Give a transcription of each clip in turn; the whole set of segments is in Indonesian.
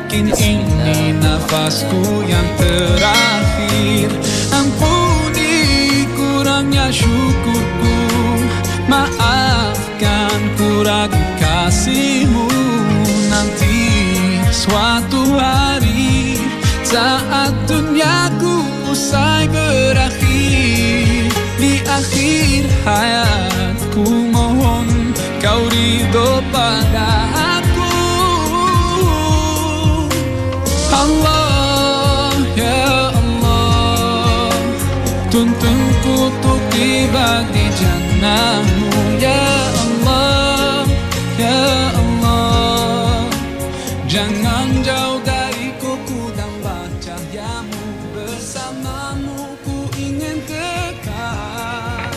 Mungkin ini nafasku yang terakhir. Ampuni kurangnya syukurku, maafkan ku ragu kasihmu. Nanti suatu hari saat duniaku usai berakhir, di akhir hayatku mohon kau ridho pada aku. Allah, ya Allah, tuntunku untuk tiba di jannahmu. Ya Allah, ya Allah, jangan jauh dariku, ku dampak cahayamu. Bersamamu ku ingin dekat,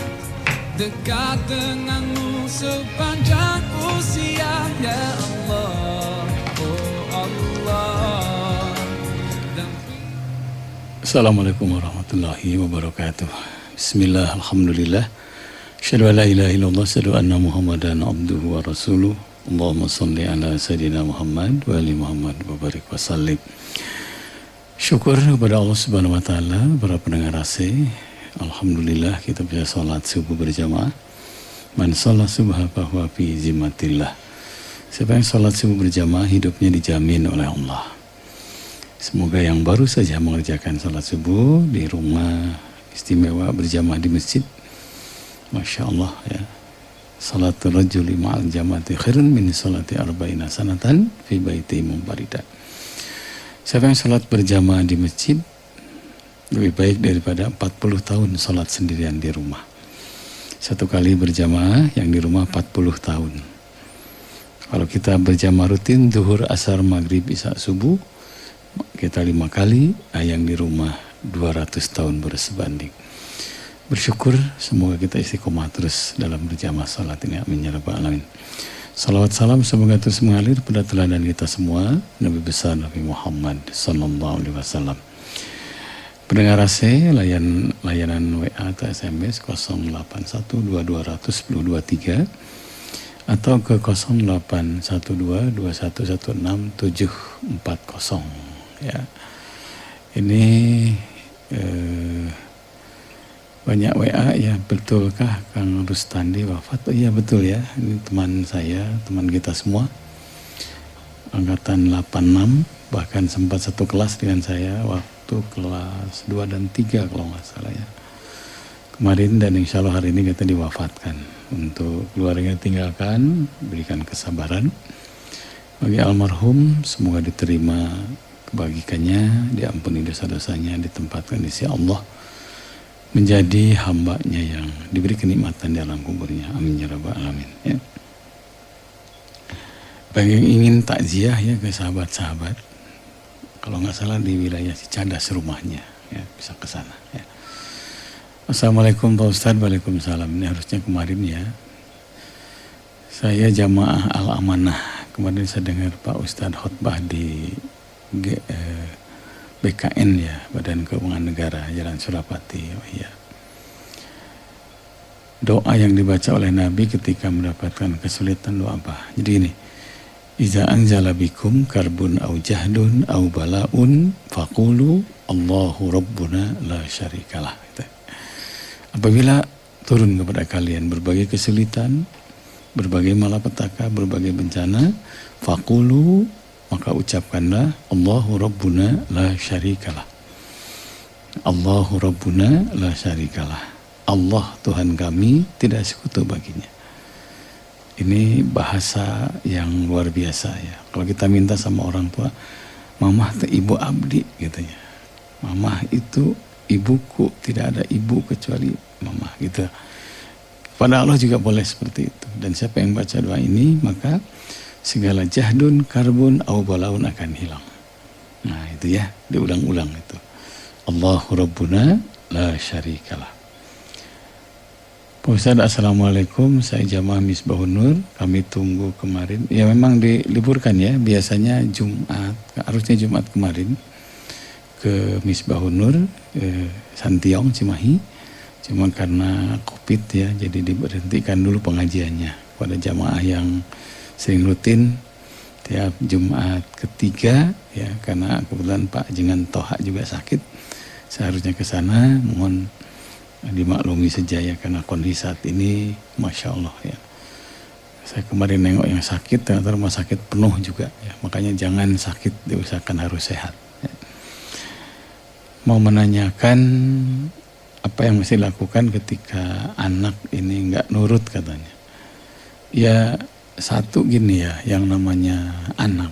dekat denganmu sepanjang usia. Ya Allah, oh Allah. Assalamualaikum warahmatullahi wabarakatuh. Bismillah, alhamdulillah, asyhadu an la ilaha illallah, asyhadu anna muhammadan abduhu wa rasuluh. Allahumma salli ala sayyidina Muhammad wa ali Muhammad wa barik wa sallim. Syukur kepada Allah Subhanahu wa taala, para pendengar AC. Alhamdulillah kita bisa salat subuh berjamaah. Man shalla subha fahuwa fi zimmatillah. Siapa yang salat subuh berjamaah hidupnya dijamin oleh Allah. Semoga yang baru saja mengerjakan salat subuh di rumah, istimewa berjamaah di masjid, Masya Allah ya, salatul rajuli ma'al jama'ati khairun min salati arba'ina sanatan fi baiti munfarida. Siapa yang salat berjamaah di masjid lebih baik daripada 40 tahun salat sendirian di rumah. Satu kali berjamaah yang di rumah 40 tahun. Kalau kita berjamaah rutin zuhur, asar, maghrib, isya, subuh, kita 5 kali, yang di rumah 200 tahun bersebanding. Bersyukur, semoga kita istiqomah terus dalam berjamaah salat ini. Amin ya rabbal alamin. Salawat salam semoga terus mengalir pada teladan kita semua, Nabi besar Nabi Muhammad sallallahu alaihi wasallam. Pendengar AC, layanan WA atau SMS 0812210223 atau ke 0812211670 ya. Ini banyak WA ya, betulkah Kang Rustandi wafat? Oh, iya betul ya, ini teman saya, teman kita semua, angkatan 86, bahkan sempat satu kelas dengan saya waktu kelas 2 dan 3 kalau nggak salah ya. Kemarin dan insya Allah hari ini kita diwafatkan. Untuk keluarga tinggalkan, berikan kesabaran. Bagi almarhum, semoga diterima kebajikannya, diampuni dosa-dosanya, ditempatkan di sisi Allah, menjadi hambanya yang diberi kenikmatan di alam kuburnya. Amin ya rabbal alamin ya. Bagi yang ingin takziah ya ke sahabat-sahabat, kalau nggak salah di wilayah Cicadas rumahnya ya, bisa ke sana ya. Assalamualaikum Pak Ustadz. Waalaikumsalam. Ini harusnya kemarin ya, saya jamaah Al-Amanah. Kemarin saya dengar Pak Ustadz khutbah di BKN ya, Badan Keuangan Negara, Jalan Surapati. Oh iya. Doa yang dibaca oleh Nabi ketika mendapatkan kesulitan, doa apa? Jadi ini, iza anzala bikum karbun au jahdun au balaun faqulu Allahu Rabbuna la syarikalah. Apabila turun kepada kalian berbagai kesulitan, berbagai malapetaka, berbagai bencana, faqulu, maka ucapkanlah Allahu Rabbuna la syarikalah. Allahu Rabbuna la syarikalah. Allah Tuhan kami, tidak sekutu baginya. Ini bahasa yang luar biasa ya. Kalau kita minta sama orang tua, mamah itu ibu abdi gitu ya. Mamah itu ibuku, tidak ada ibu kecuali mamah gitu. Pada Allah juga boleh seperti itu. Dan siapa yang baca doa ini, maka segala jahdun, karbun, au balaun akan hilang. Nah itu ya, diulang-ulang itu. Allahu Rabbuna la syarikalah. Pak Ustadz, Assalamualaikum, saya jamaah Misbahun Nur, kami tunggu kemarin, ya memang diliburkan ya, biasanya Jumat, harusnya Jumat kemarin ke Misbahun Nur, Santiong, Cimahi, cuma karena COVID ya, jadi diberhentikan dulu pengajiannya pada jamaah yang sering rutin tiap Jumat ketiga ya, karena kebetulan Pak Jengan Toha juga sakit, seharusnya ke sana, mohon dimaklumi saja ya, karena kondisi saat ini Masya Allah ya. Saya kemarin nengok yang sakit, ternyata rumah sakit penuh juga ya, makanya jangan sakit, diusahakan harus sehat ya. Mau menanyakan apa yang mesti dilakukan ketika anak ini nggak nurut katanya. Ya satu gini ya, yang namanya anak.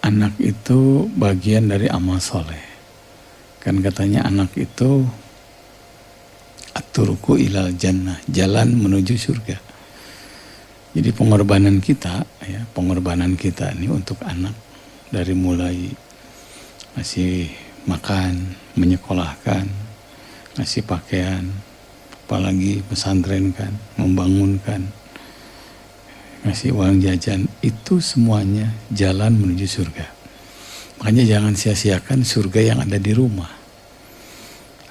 Anak itu bagian dari amal soleh. Kan katanya anak itu at-turuqu ilal jannah, jalan menuju surga. Jadi pengorbanan kita ya, pengorbanan kita ini untuk anak, dari mulai ngasih makan, menyekolahkan, ngasih pakaian, apalagi pesantrenkan, membangunkan, ngasih uang jajan, itu semuanya jalan menuju surga. Makanya jangan sia-siakan surga yang ada di rumah.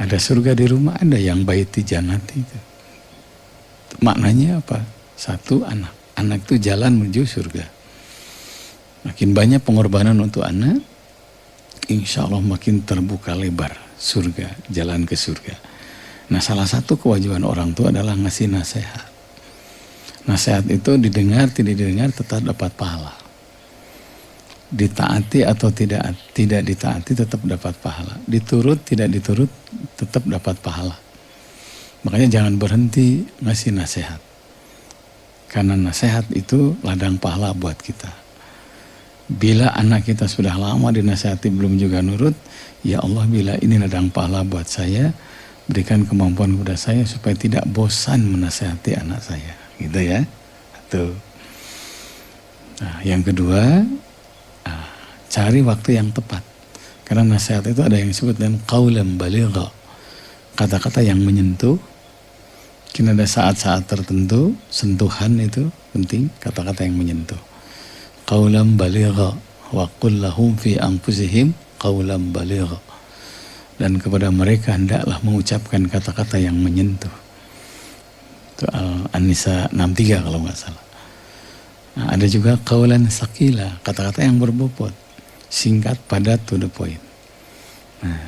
Ada surga di rumah, ada yang baiti jannati itu. Maknanya apa? Satu, anak. Anak itu jalan menuju surga. Makin banyak pengorbanan untuk anak, insya Allah makin terbuka lebar surga, jalan ke surga. Nah, salah satu kewajiban orang tua adalah ngasih nasihat. Nasihat itu didengar, tidak didengar, tetap dapat pahala. Ditaati atau tidak ditaati, tetap dapat pahala. Diturut, tidak diturut, tetap dapat pahala. Makanya jangan berhenti ngasih nasihat. Karena nasihat itu ladang pahala buat kita. Bila anak kita sudah lama dinasihati belum juga nurut, ya Allah, bila ini ladang pahala buat saya, berikan kemampuan kepada saya supaya tidak bosan menasihati anak saya. Gitu ya. Tuh. Nah, yang kedua, cari waktu yang tepat. Karena nasihat itu ada yang disebut dengan qaulan baligha, kata-kata yang menyentuh. Mungkin ada saat-saat tertentu sentuhan itu penting, kata-kata yang menyentuh. Qaulan baligha wa qul lahum fi anfusihim qaulan baligha. Dan kepada mereka hendaklah mengucapkan kata-kata yang menyentuh. Itu An-Nisa 63 kalau nggak salah. Nah, ada juga qaulan sakila, kata-kata yang berbobot, singkat, padat, to the point. Nah,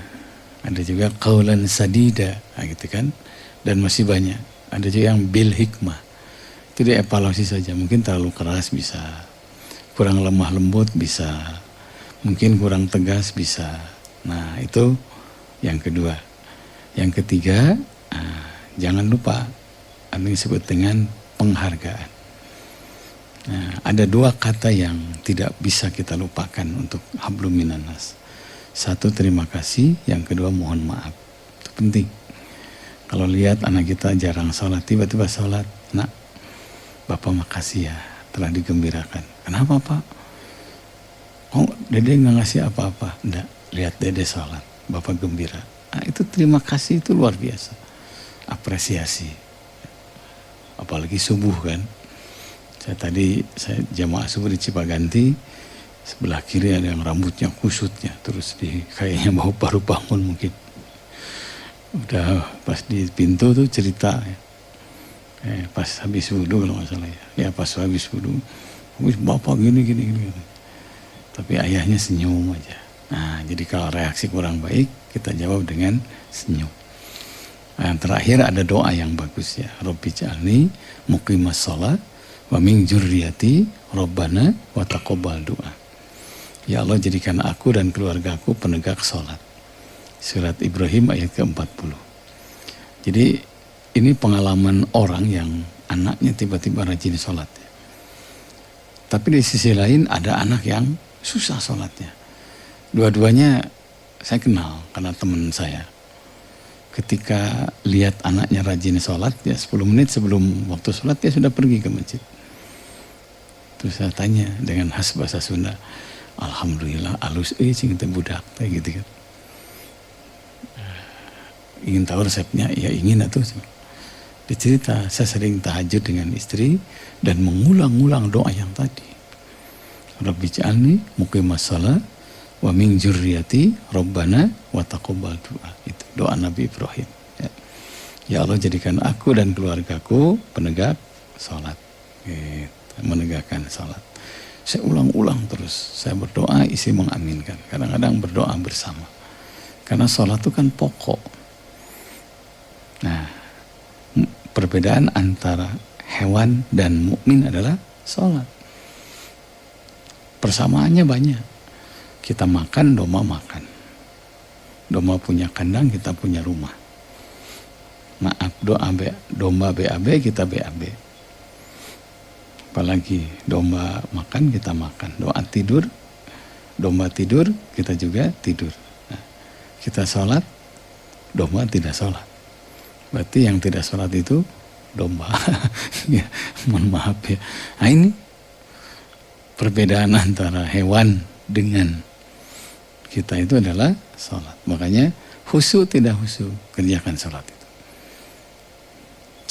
ada juga qaulan sadida, nah, gitu kan. Dan masih banyak. Ada juga yang bil hikmah. Itu dievaluasi saja. Mungkin terlalu keras bisa, kurang lemah lembut bisa, mungkin kurang tegas bisa. Nah, itu yang kedua. Yang ketiga, jangan lupa ada yang disebut dengan penghargaan. Nah, ada dua kata yang tidak bisa kita lupakan untuk hablum minan nas. Satu, terima kasih. Yang kedua, mohon maaf. Itu penting. Kalau lihat anak kita jarang sholat, tiba-tiba sholat, nak, Bapak makasih ya telah digembirakan. Kenapa Pak? Oh, Dede nggak ngasih apa-apa. Enggak, lihat Dede sholat, Bapak gembira. Nah, itu terima kasih, itu luar biasa. Apresiasi. Apalagi subuh kan. Saya jamaah subuh di Cipaganti, sebelah kiri ada yang rambutnya kusutnya, terus kayaknya baru bangun mungkin. Udah pas di pintu tuh cerita ya. Pas habis wudhu kalau nggak salah ya. Ya pas habis wudhu, Bapak gini. Tapi ayahnya senyum aja. Nah, jadi kalau reaksi kurang baik, kita jawab dengan senyum. Nah, yang terakhir ada doa yang bagus ya. Rabbi ja'alni muqimas shalah wa min dzurriyyati rabbana wa taqabbal du'a. Ya Allah, jadikan aku dan keluargaku penegak salat. Surat Ibrahim ayat ke-40. Jadi ini pengalaman orang yang anaknya tiba-tiba rajin sholat. Tapi di sisi lain ada anak yang susah sholatnya. Dua-duanya saya kenal karena teman saya. Ketika lihat anaknya rajin sholat, ya 10 menit sebelum waktu sholat dia sudah pergi ke masjid. Terus saya tanya dengan khas bahasa Sunda, alhamdulillah alus sing teu budak kayak gitu kan. Ingin tahu resepnya? Ya ingin atuh. Dicerita, saya sering tahajud dengan istri dan mengulang-ulang doa yang tadi. Rabbi ja'alni muqimas shalah wa min dzurriyyati rabbana wa taqabbal du'a. Itu doa Nabi Ibrahim. Ya Allah, jadikan aku dan keluargaku penegak salat. Gitu, menegakkan salat. Saya ulang-ulang terus. Saya berdoa, istri mengaminkan. Kadang-kadang berdoa bersama. Karena sholat itu kan pokok. Nah, perbedaan antara hewan dan mukmin adalah sholat. Persamaannya banyak. Kita makan, domba makan. Domba punya kandang, kita punya rumah. Maaf, domba BAB, kita BAB. Apalagi domba makan, kita makan. Domba tidur, kita juga tidur. Nah, kita sholat, domba tidak sholat. Berarti yang tidak sholat itu domba. Ya, mohon maaf ya. Nah, ini perbedaan antara hewan dengan kita itu adalah sholat. Makanya khusyuk tidak khusyuk, kerjakan sholat itu.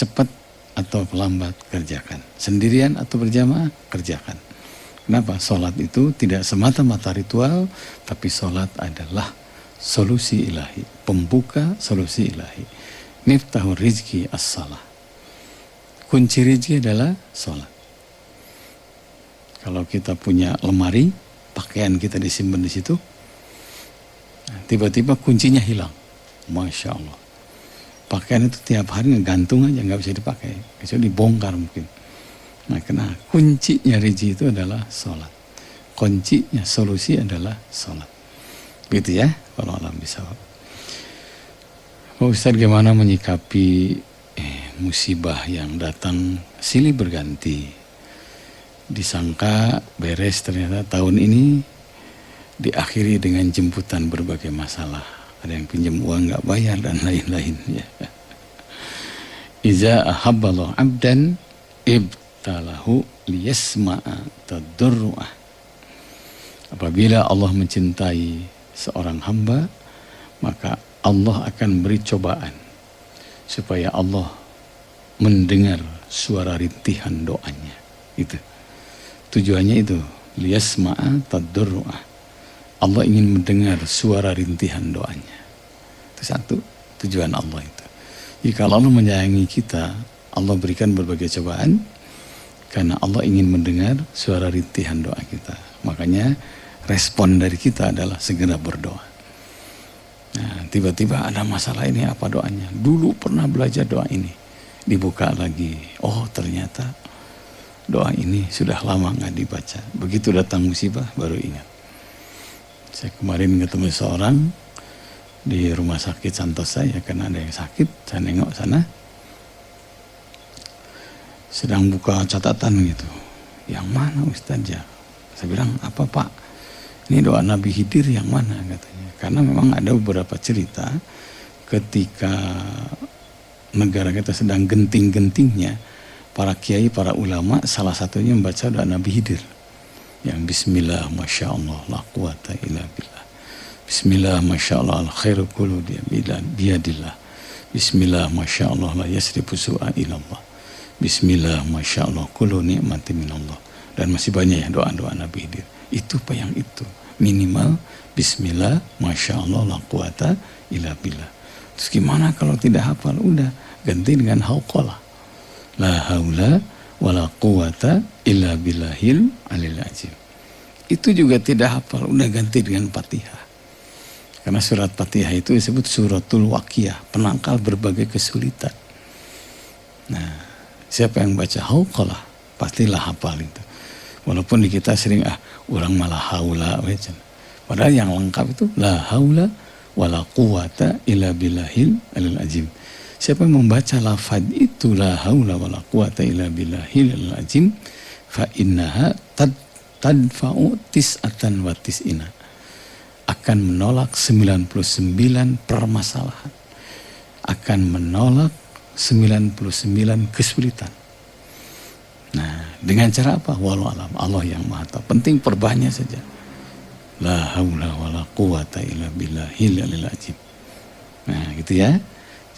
Cepat atau lambat, kerjakan. Sendirian atau berjamaah, kerjakan. Kenapa? Sholat itu tidak semata-mata ritual, tapi sholat adalah solusi ilahi, pembuka solusi ilahi. Miftahur rizki as-salah. Kunci rizki adalah sholat. Kalau kita punya lemari, pakaian kita disimpan di situ, tiba-tiba kuncinya hilang. Masya Allah. Pakaian itu tiap hari gantung aja, nggak bisa dipakai. Kecuali dibongkar mungkin. Nah, karena kuncinya rizki itu adalah sholat. Kuncinya solusi adalah sholat. Gitu ya, kalau alam bisa. Pak Ustadz, gimana menyikapi musibah yang datang silih berganti? Disangka beres, ternyata tahun ini diakhiri dengan jemputan berbagai masalah. Ada yang pinjam uang nggak bayar dan lain-lain. Ya. Iza ahabballahu abdan ibtalahu liyasma'a tadurru'ah. Apabila Allah mencintai seorang hamba, maka Allah akan beri cobaan supaya Allah mendengar suara rintihan doanya. Itu tujuannya, itu liyasma'a tadurru'ah. Allah ingin mendengar suara rintihan doanya. Itu satu tujuan Allah itu. Jika Allah menyayangi kita, Allah berikan berbagai cobaan karena Allah ingin mendengar suara rintihan doa kita. Makanya respon dari kita adalah segera berdoa. Nah, tiba-tiba ada masalah, ini apa doanya? Dulu pernah belajar doa ini, dibuka lagi. Oh, ternyata doa ini sudah lama nggak dibaca. Begitu datang musibah baru ingat. Saya kemarin ketemu seorang di rumah sakit Santosa, ya, karena ada yang sakit. Saya nengok sana, sedang buka catatan gitu. Yang mana Ustaz ya? Saya bilang, apa Pak? Ini doa Nabi Khidir yang mana katanya? Karena memang ada beberapa cerita ketika negara kita sedang genting-gentingnya, para kiai, para ulama, salah satunya membaca doa Nabi Khidir. Yang bismillah, masya Allah, la quwata illa billah. Bismillah, masya Allah, al khairu kullu biyadillah. Bismillah, masya Allah, la yasrifu su'a ilallah. Bismillah, masya Allah, kullu ni'mati minallah. Dan masih banyak ya doa-doa Nabi Khidir. Itu apa yang itu? Minimal bismillah, masya Allah, la quwata illa billah. Terus gimana kalau tidak hafal? Udah, ganti dengan hauqalah. La haula wala quwata illa billahil alil azim. Itu juga tidak hafal, udah ganti dengan Fatihah. Karena surat Fatihah itu disebut suratul waqiyah, penangkal berbagai kesulitan. Nah, siapa yang baca hauqalah, pastilah hafal itu. Walaupun di kita sering orang malah haula, padahal yang lengkap itu la haula wala quwata illa billahil alil azim. Siapa yang membaca lafaz itu la haula wala quwata illa billahil alil azim, fa innaha tadfa'u tis'atan wa tis'ina, akan menolak 99 permasalahan, akan menolak 99 kesulitan. Nah, dengan cara apa? Walau alam, Allah yang maha tahu. Penting perbanyak saja. La haula wala quwata illa billahil alil azim. Nah, gitu ya.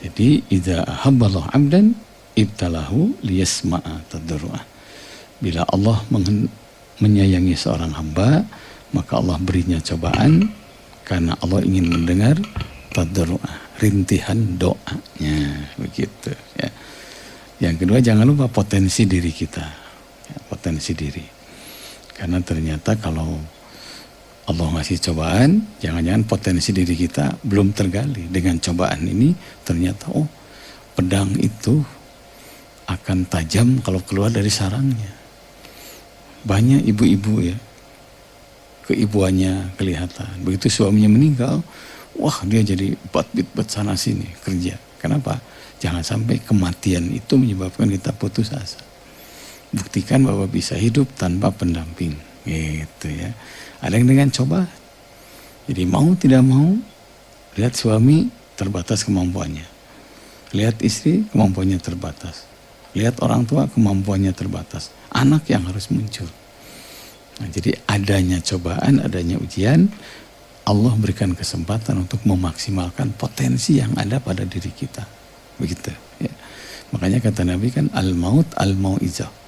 Jadi idza ahabballahu 'abdan ibtalahu liyasma'a tadarru'ah. Bila Allah menyayangi seorang hamba, maka Allah berinya cobaan karena Allah ingin mendengar tadarru'ah, rintihan doanya, begitu ya. Yang kedua, jangan lupa potensi diri kita, ya, potensi diri. Karena ternyata kalau Allah ngasih cobaan, jangan-jangan potensi diri kita belum tergali. Dengan cobaan ini ternyata pedang itu akan tajam kalau keluar dari sarangnya. Banyak ibu-ibu ya, keibuannya kelihatan. Begitu suaminya meninggal, wah dia jadi bat sana sini kerja. Kenapa? Jangan sampai kematian itu menyebabkan kita putus asa. Buktikan bahwa bisa hidup tanpa pendamping, gitu ya. Ada yang dengan coba, jadi mau tidak mau, lihat suami terbatas kemampuannya, lihat istri kemampuannya terbatas, lihat orang tua kemampuannya terbatas, anak yang harus muncul. Nah, jadi adanya cobaan, adanya ujian, Allah berikan kesempatan untuk memaksimalkan potensi yang ada pada diri kita, begitu. Ya. Makanya kata Nabi kan al-maut al-mau'izah.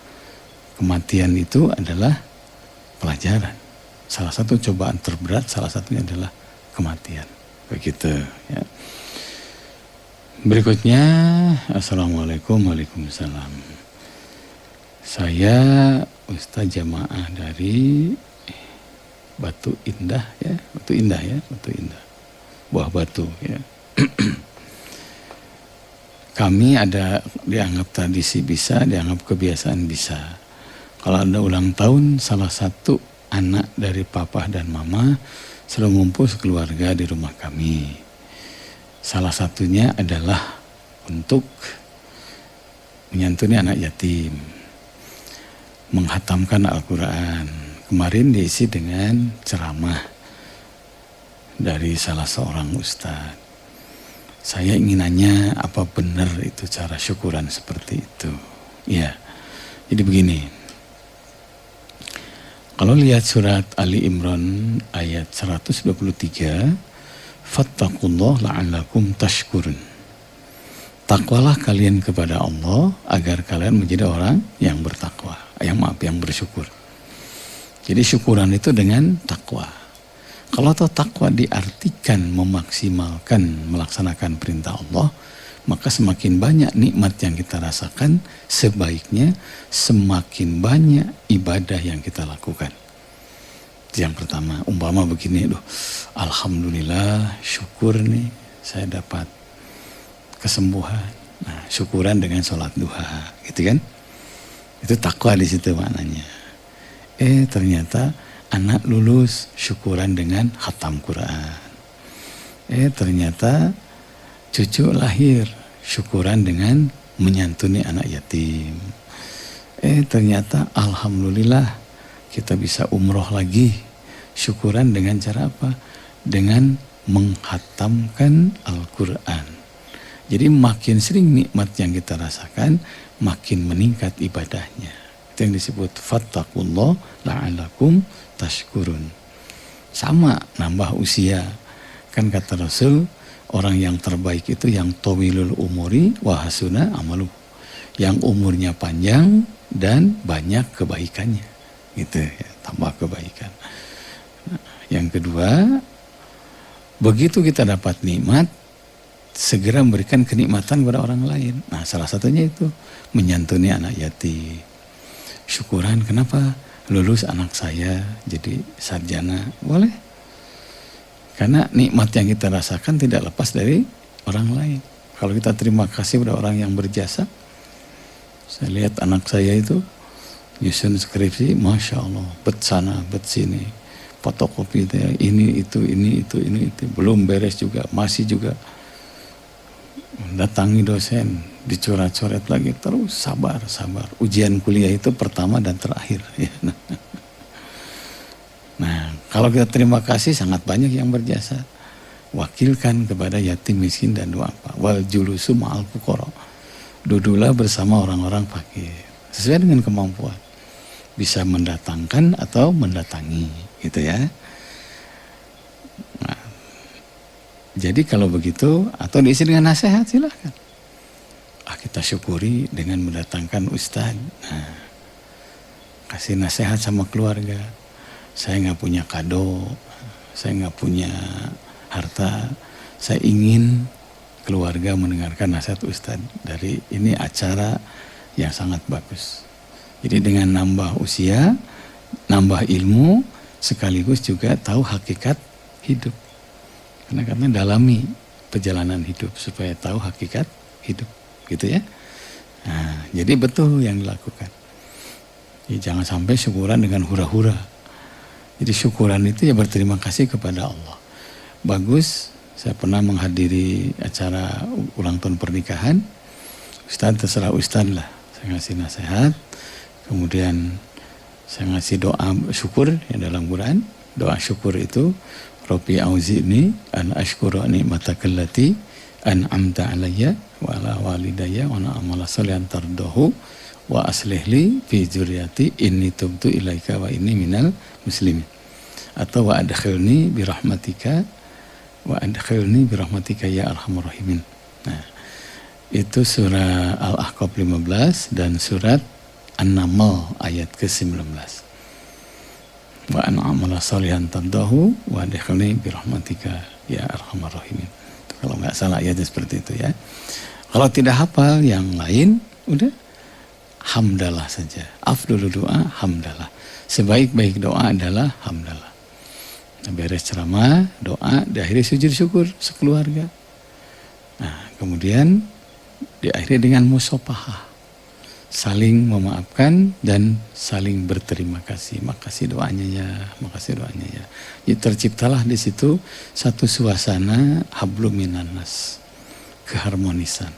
Kematian itu adalah pelajaran. Salah satu cobaan terberat, salah satunya adalah kematian. Begitu ya. Berikutnya, Assalamualaikum Waalaikumsalam. Saya Ustaz Jamaah dari Batu Indah ya, Batu Indah ya, Batu Indah. Buah Batu ya. Kami ada dianggap tradisi bisa, dianggap kebiasaan bisa. Kalau ada ulang tahun, salah satu anak dari papa dan mama selalu ngumpul sekeluarga di rumah kami. Salah satunya adalah untuk menyantuni anak yatim, menghatamkan Al-Quran. Kemarin diisi dengan ceramah dari salah seorang ustadz. Saya ingin nanya, apa benar itu cara syukuran seperti itu? Ya, jadi begini. Kalau lihat surat Ali Imran ayat 123, fattaqullah la'allakum tashkurun. Takwalah kalian kepada Allah agar kalian menjadi orang yang bertakwa, yang bersyukur. Jadi syukuran itu dengan takwa. Kalau takwa diartikan memaksimalkan melaksanakan perintah Allah, maka semakin banyak nikmat yang kita rasakan, sebaiknya semakin banyak ibadah yang kita lakukan. Yang pertama, umpama begini, alhamdulillah, syukur nih saya dapat kesembuhan. Nah, syukuran dengan sholat duha, gitu kan? Itu takwa di situ maknanya. Ternyata anak lulus, syukuran dengan khatam Quran. Ternyata cucu lahir, syukuran dengan menyantuni anak yatim. Ternyata alhamdulillah kita bisa umroh lagi, syukuran dengan cara apa? Dengan menghatamkan Al-Quran. Jadi makin sering nikmat yang kita rasakan, makin meningkat ibadahnya. Itu yang disebut fattaqullah la'allakum tashkurun. Sama, nambah usia. Kan kata Rasul, orang yang terbaik itu yang tawilul umuri wa hasuna amalu, yang umurnya panjang dan banyak kebaikannya, gitu ya, tambah kebaikan. Nah, yang kedua, begitu kita dapat nikmat, segera memberikan kenikmatan kepada orang lain. Nah, salah satunya itu menyantuni anak yatim. Syukuran, kenapa lulus anak saya jadi sarjana, boleh. Karena nikmat yang kita rasakan tidak lepas dari orang lain. Kalau kita terima kasih pada orang yang berjasa. Saya lihat anak saya itu nyusun skripsi, Masya Allah, bet sana, bet sini, fotokopi ini itu. Belum beres juga, masih juga datangi dosen, dicoret-coret lagi, terus sabar. Ujian kuliah itu pertama dan terakhir. Nah, kalau kita terima kasih, sangat banyak yang berjasa. Wakilkan kepada yatim miskin dan duafa. Wal julusu ma'al fuqara. Duduklah bersama orang-orang fakir. Sesuai dengan kemampuan. Bisa mendatangkan atau mendatangi, gitu ya. Nah, jadi kalau begitu, atau diisi dengan nasihat, silahkan. Kita syukuri dengan mendatangkan ustaz. Nah, kasih nasihat sama keluarga. Saya nggak punya kado, saya nggak punya harta, saya ingin keluarga mendengarkan nasihat ustaz dari ini acara yang sangat bagus. Jadi dengan nambah usia, nambah ilmu sekaligus juga tahu hakikat hidup. Karena dalami perjalanan hidup supaya tahu hakikat hidup, gitu ya. Nah, jadi betul yang dilakukan. Ya, jangan sampai syukuran dengan hura-hura. Jadi syukuran itu ya berterima kasih kepada Allah. Bagus, saya pernah menghadiri acara ulang tahun pernikahan. Ustadz, terserah Ustadz lah. Saya ngasih nasihat, kemudian saya ngasih doa syukur yang dalam Quran. Doa syukur itu, Rabbi auzi'ni an ashkura ni'mataka allati an'amta alayya wa ala walidayya wa ana amala sholihan tardahu wa aslih li fi dzurriyyati inni tubtu ilaika wa inni minal muslimin. Atau wa adkhilni bi rahmatika ya arhamar rahimin. Nah, itu surah Al-Ahqaf 15 dan surat An-Naml ayat ke-19. Wa an amala sholihan tardahu wa adkhilni bi rahmatika ya arhamar rahimin. Kalau nggak salah ayatnya seperti itu ya. Kalau tidak hafal yang lain, udah hamdalah saja. Afdhlu doa hamdalah. Sebaik-baik doa adalah hamdalah. Nah, beres ceramah, doa, diakhiri sujud syukur sekeluarga. Nah, kemudian diakhiri dengan musafahah. Saling memaafkan dan saling berterima kasih. Makasih doanya ya, makasih doanya ya. Jadi terciptalah di situ satu suasana hablum minan nas, keharmonisan.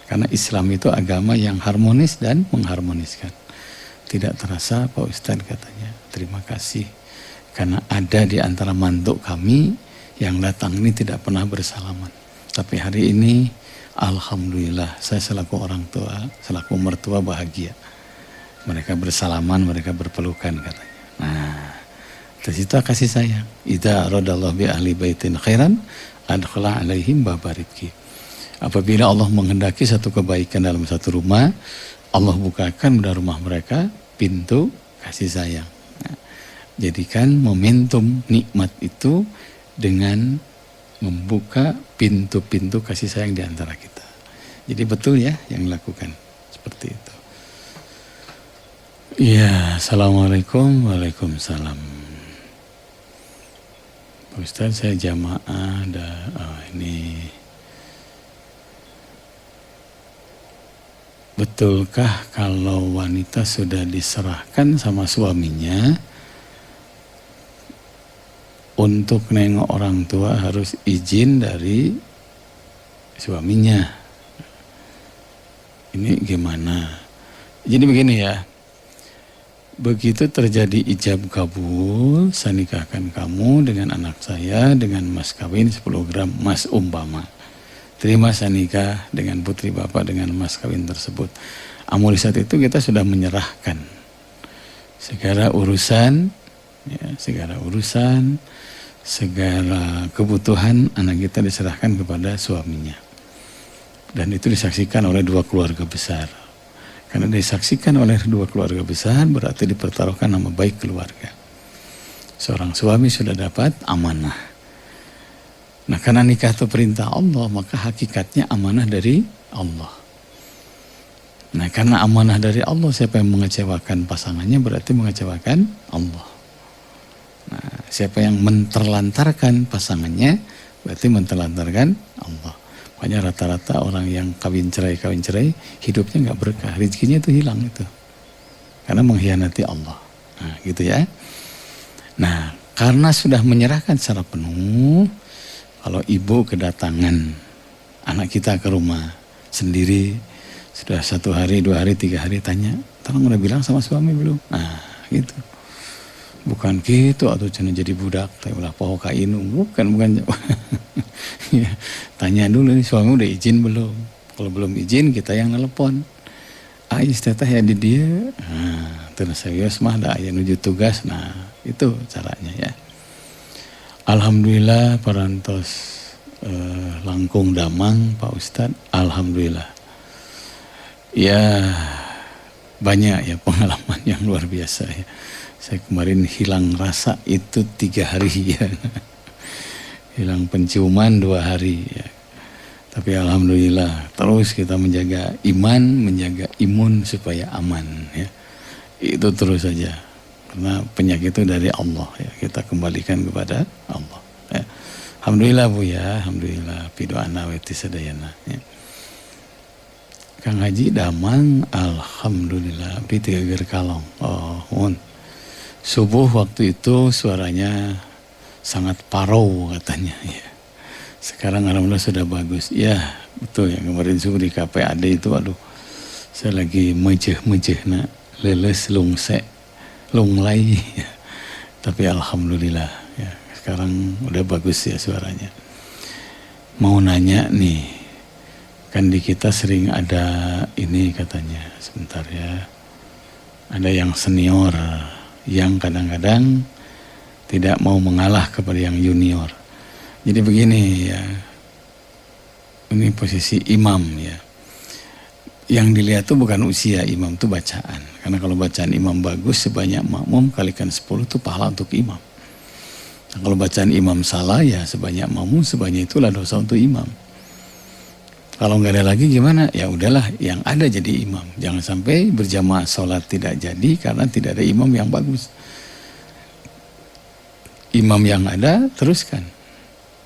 Karena Islam itu agama yang harmonis dan mengharmoniskan. Tidak terasa Pak Ustadz katanya, terima kasih. Karena ada di antara mantuk kami yang datang ini tidak pernah bersalaman. Tapi hari ini alhamdulillah, saya selaku orang tua, selaku mertua bahagia. Mereka bersalaman, mereka berpelukan katanya. Nah, dari situ kasih sayang. Idza aradallahu bi ahli baitin khairan adkhala alaihim babariki. Apabila Allah menghendaki satu kebaikan dalam satu rumah, Allah bukakan pada rumah mereka pintu kasih sayang. Nah, jadikan momentum nikmat itu dengan membuka pintu-pintu kasih sayang di antara kita. Jadi betul ya yang dilakukan seperti itu. Ya, assalamualaikum, waalaikumsalam. Pak Ustadz, saya jamaah ini. Betulkah kalau wanita sudah diserahkan sama suaminya, untuk nengok orang tua harus izin dari suaminya? Ini gimana? Jadi begini ya, begitu terjadi ijab kabul, saya nikahkan kamu dengan anak saya dengan mas kawin 10 gram emas umpama. Terima saya nikah dengan putri bapak dengan mas kawin tersebut. Amul saat itu kita sudah menyerahkan segala urusan, ya, segala kebutuhan anak kita diserahkan kepada suaminya. Dan itu disaksikan oleh dua keluarga besar. Karena disaksikan oleh dua keluarga besar berarti dipertaruhkan nama baik keluarga. Seorang suami sudah dapat amanah. Nah, karena nikah itu perintah Allah, maka hakikatnya amanah dari Allah. Nah, karena amanah dari Allah, siapa yang mengecewakan pasangannya berarti mengecewakan Allah. Nah, siapa yang menterlantarkan pasangannya berarti menterlantarkan Allah. Makanya rata-rata orang yang kawin cerai hidupnya nggak berkah, rezekinya itu hilang itu karena mengkhianati Allah. Nah, gitu ya. Nah, karena sudah menyerahkan secara penuh, kalau ibu kedatangan anak kita ke rumah sendiri sudah 1 hari, 2 hari, 3 hari tanya, tolong udah bilang sama suami belum? Nah, gitu. Bukan gitu atau cina jadi budak, tapi ulah poho kainu, bukan. Ya, tanya dulu nih suami udah izin belum? Kalau belum izin kita yang nelpon. Ais teteh ya di dia. Nah, terus serius mah da aya nuju tugas. Nah, itu caranya ya. Alhamdulillah parantos langkung damang Pak Ustadz. Alhamdulillah. Ya banyak ya pengalaman yang luar biasa ya. Saya kemarin hilang rasa itu 3 hari ya. Hilang penciuman 2 hari ya. Tapi alhamdulillah terus kita menjaga iman, menjaga imun supaya aman ya. Itu terus saja. Karena penyakit itu dari Allah ya, kita kembalikan kepada Allah ya. Alhamdulillah Bu ya, alhamdulillah pidoana weti sadayana ya. Kang Haji Damang, alhamdulillah pitiger kalong. Oh, subuh waktu itu suaranya sangat parau katanya ya. Sekarang alhamdulillah sudah bagus. Ya, betul ya, kemarin subuh di KPAD itu aduh. Saya lagi mejeh nak leles lunglai ya. Tapi alhamdulillah ya, sekarang udah bagus ya suaranya. Mau nanya nih, kan di kita sering ada ini katanya, sebentar ya, ada yang senior yang kadang-kadang tidak mau mengalah kepada yang junior. Jadi begini ya, ini posisi imam ya, yang dilihat tuh bukan usia imam, tuh bacaan. Karena kalau bacaan imam bagus sebanyak makmum kalikan 10 itu pahala untuk imam. Nah, kalau bacaan imam salah ya sebanyak makmum sebanyak itulah dosa untuk imam. Kalau nggak ada lagi gimana? Ya udahlah, yang ada jadi imam. Jangan sampai berjamaah sholat tidak jadi karena tidak ada imam yang bagus. Imam yang ada teruskan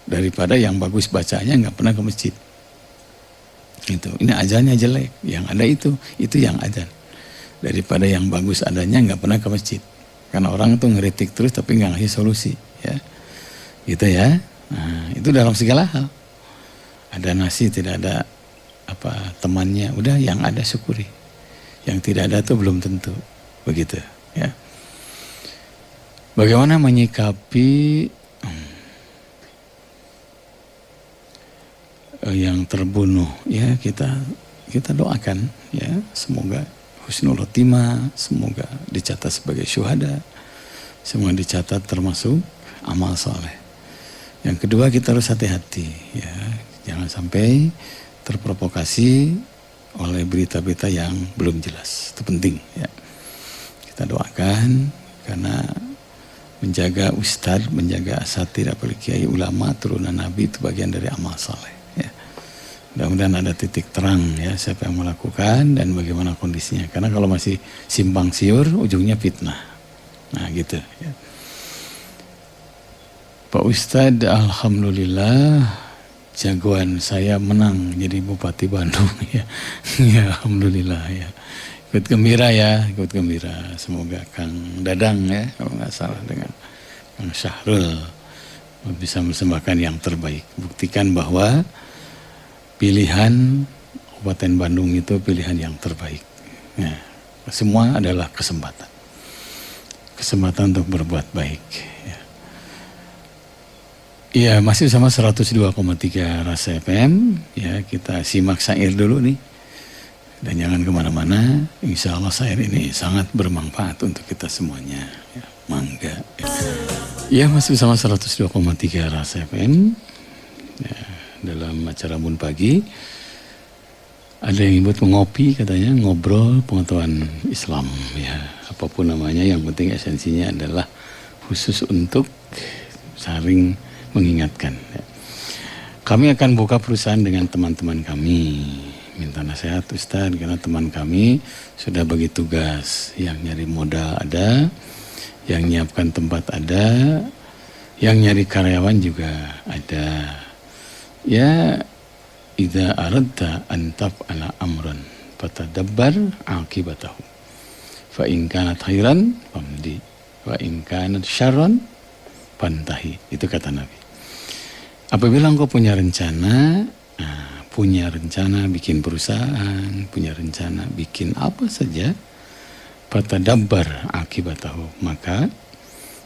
daripada yang bagus bacanya nggak pernah ke masjid. Itu, ini azannya jelek. Yang ada itu yang azan. Daripada yang bagus adanya nggak pernah ke masjid. Karena orang itu ngeritik terus tapi nggak ngasih solusi, ya. Gitu ya. Nah, itu dalam segala hal. Ada nasi tidak ada temannya, udah yang ada syukuri. Yang tidak ada tuh belum tentu. Begitu ya. Bagaimana menyikapi yang terbunuh ya, kita doakan ya, semoga husnul khotimah, semoga dicatat sebagai syuhada, semoga dicatat termasuk amal soleh. Yang kedua kita harus hati-hati ya, jangan sampai terprovokasi oleh berita-berita yang belum jelas. Itu penting ya. Kita doakan karena menjaga ustadz, menjaga asatidz, apalagi kiai ulama turunan nabi itu bagian dari amal soleh ya. Mudah-mudahan ada titik terang ya siapa yang melakukan dan bagaimana kondisinya. Karena kalau masih simpang siur ujungnya fitnah. Nah gitu ya. Pak Ustadz, alhamdulillah jagoan saya menang jadi Bupati Bandung ya. Ya alhamdulillah ya. Ikut gembira ya, ikut gembira. Semoga Kang Dadang ya, kalau nggak salah dengan Kang Syahrul bisa mempersembahkan yang terbaik. Buktikan bahwa pilihan Kabupaten Bandung itu pilihan yang terbaik. Ya, semua adalah kesempatan. Kesempatan untuk berbuat baik. Ya. Iya, masih sama 102,3 Rasa FM. Ya, kita simak syair dulu nih. Dan jangan kemana-mana. Insya Allah syair ini sangat bermanfaat untuk kita semuanya. Ya, mangga. Ya, masih sama 102,3 Rasa FM. Ya, dalam acara Bun Pagi. Ada yang nyebut ngopi katanya, ngobrol pengetahuan Islam. Ya, apapun namanya, yang penting esensinya adalah khusus untuk saling mengingatkan. Ya. Kami akan buka perusahaan dengan teman-teman kami. Minta nasihat Ustaz, karena teman kami sudah bagi tugas. Yang nyari modal ada, yang nyiapkan tempat ada, yang nyari karyawan juga ada. Ya, idza aradta an taf'ala amran fatadabbar aqibatahu. Fa in kanat khairan famdi, wa in kanat syarran fantahi. Itu kata Nabi. Apabila engkau punya rencana bikin perusahaan, punya rencana bikin apa saja, fatadabbar aqibatahu, maka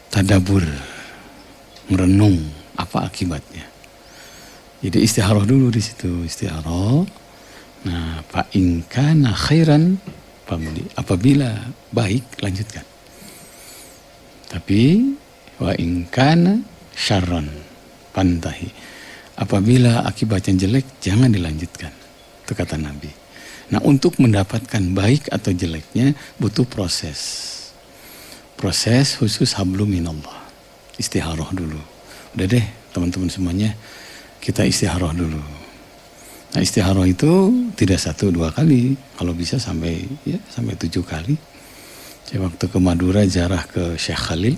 tadabur, merenung apa akibatnya. Jadi istiharoh dulu di situ, istiharoh. Nah, fa in kana khairan famdi, apabila baik lanjutkan. Tapi wa in kana syarran fantahi, apabila akibatnya jelek jangan dilanjutkan. Itu kata Nabi. Nah, untuk mendapatkan baik atau jeleknya butuh proses. Proses khusus hablum minallah. Istiharoh dulu. Udah deh teman-teman semuanya, kita istiharoh dulu. Nah, istiharoh itu tidak 1-2 kali, kalau bisa sampai 7 kali. Saya waktu ke Madura ziarah ke Syekh Khalil,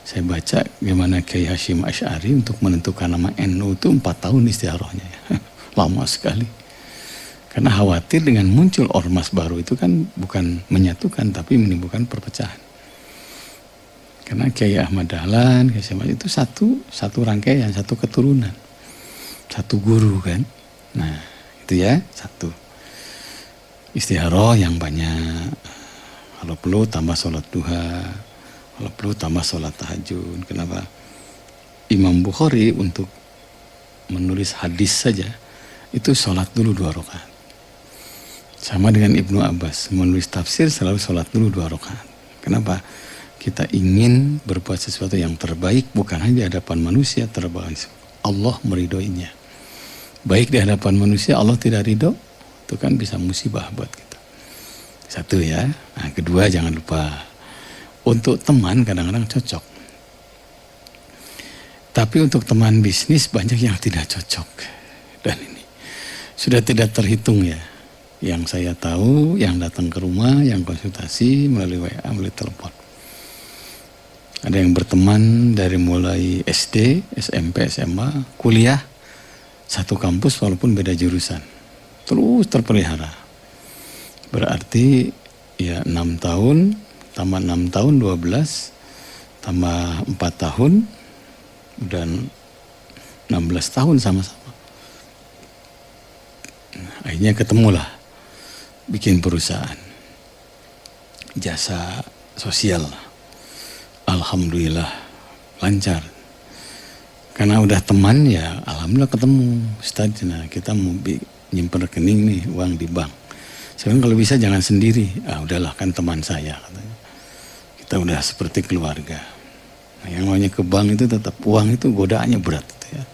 saya baca gimana Kiai Hasyim Asy'ari untuk menentukan nama NU itu 4 tahun istiarohnya ya. Lama sekali. Karena khawatir dengan muncul ormas baru itu kan bukan menyatukan tapi menimbulkan perpecahan. Karena Kiai Ahmad Dahlan, Kiai Hasyim itu satu rangkaian, satu keturunan. Satu guru kan. Nah, itu ya, satu. Istiaroh yang banyak. Kalau perlu tambah sholat duha. Kalau perlu tambah sholat tahajud. Kenapa? Imam Bukhari untuk menulis hadis saja itu sholat dulu 2 rakaat. Sama dengan Ibnu Abbas menulis tafsir selalu sholat dulu 2 rakaat. Kenapa? Kita ingin berbuat sesuatu yang terbaik bukan hanya di hadapan manusia, terbaik Allah meridhoinya. Baik di hadapan manusia Allah tidak ridho, itu kan bisa musibah buat kita. Satu ya. Nah, kedua jangan lupa. Untuk teman kadang-kadang cocok. Tapi untuk teman bisnis banyak yang tidak cocok. Dan ini sudah tidak terhitung ya. Yang saya tahu, yang datang ke rumah, yang konsultasi melalui WA, melalui telepon. Ada yang berteman dari mulai SD, SMP, SMA, kuliah. Satu kampus walaupun beda jurusan. Terus terpelihara. Berarti ya 6 tahun, tambah 6 tahun 12, tambah 4 tahun, dan 16 tahun sama-sama. Akhirnya ketemulah, bikin perusahaan. Jasa sosial. Alhamdulillah, lancar. Karena udah teman ya, alhamdulillah ketemu. Ustaz, nah kita mau nyimpen rekening nih, uang di bank. Sekarang kalau bisa jangan sendiri. Ah udahlah kan teman saya katanya. Kita udah seperti keluarga. Nah, yang namanya ke bank itu tetap uang itu godaannya berat gitu ya.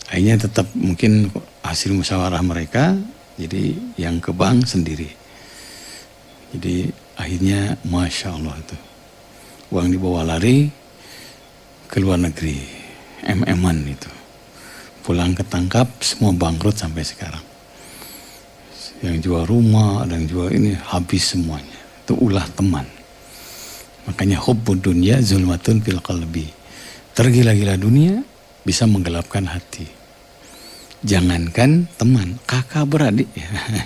Akhirnya tetap mungkin hasil musyawarah mereka, jadi yang ke bank sendiri. Jadi akhirnya Masya Allah itu. Uang dibawa lari ke luar negeri. MM-an itu. Pulang ketangkap semua bangkrut sampai sekarang. Yang jual rumah, ada yang jual ini habis semuanya. Itu ulah teman. Makanya hubbud dunya zulmatun fil qalbi. Tergila-gila dunia bisa menggelapkan hati. Jangankan teman, kakak beradik.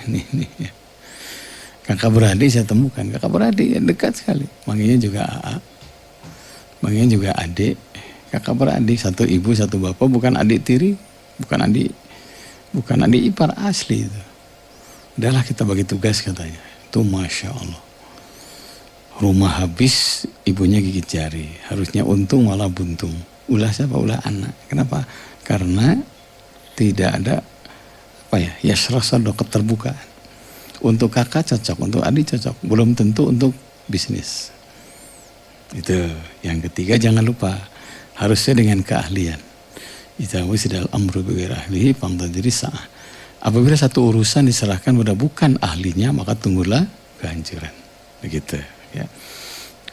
Ini. Kakak beradik saya temukan, kakak beradik ya, dekat sekali. Manggilnya juga AA. Manggilnya juga adik. Kakak beradik, satu ibu, satu bapak, bukan adik tiri, bukan adik ipar, asli itu. Udahlah kita bagi tugas katanya. Itu Masya Allah. Rumah habis, ibunya gigit jari. Harusnya untung malah buntung. Ulah siapa? Ulah anak. Kenapa? Karena tidak ada yasrah sadaq, keterbukaan. Untuk kakak cocok, untuk adik cocok. Belum tentu untuk bisnis. Itu. Yang ketiga jangan lupa. Harusnya dengan keahlian. Idza wusidal amru bighairi ahlihi fantadiri sa'ah. Apabila satu urusan diserahkan pada bukan ahlinya, maka tunggulah kehancuran. Begitu. Ya.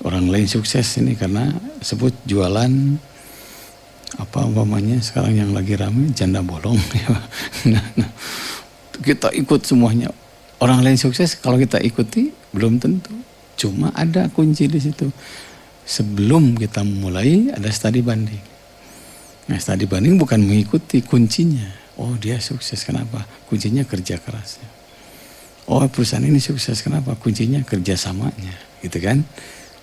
Orang lain sukses ini karena sebut jualan apa umpamanya sekarang yang lagi ramai janda bolong. Nah, kita ikut semuanya. Orang lain sukses kalau kita ikuti belum tentu. Cuma ada kunci di situ. Sebelum kita mulai ada studi banding. Nah studi banding bukan mengikuti kuncinya. Oh dia sukses kenapa? Kuncinya kerja kerasnya. Oh perusahaan ini sukses kenapa? Kuncinya kerjasamanya, gitu kan?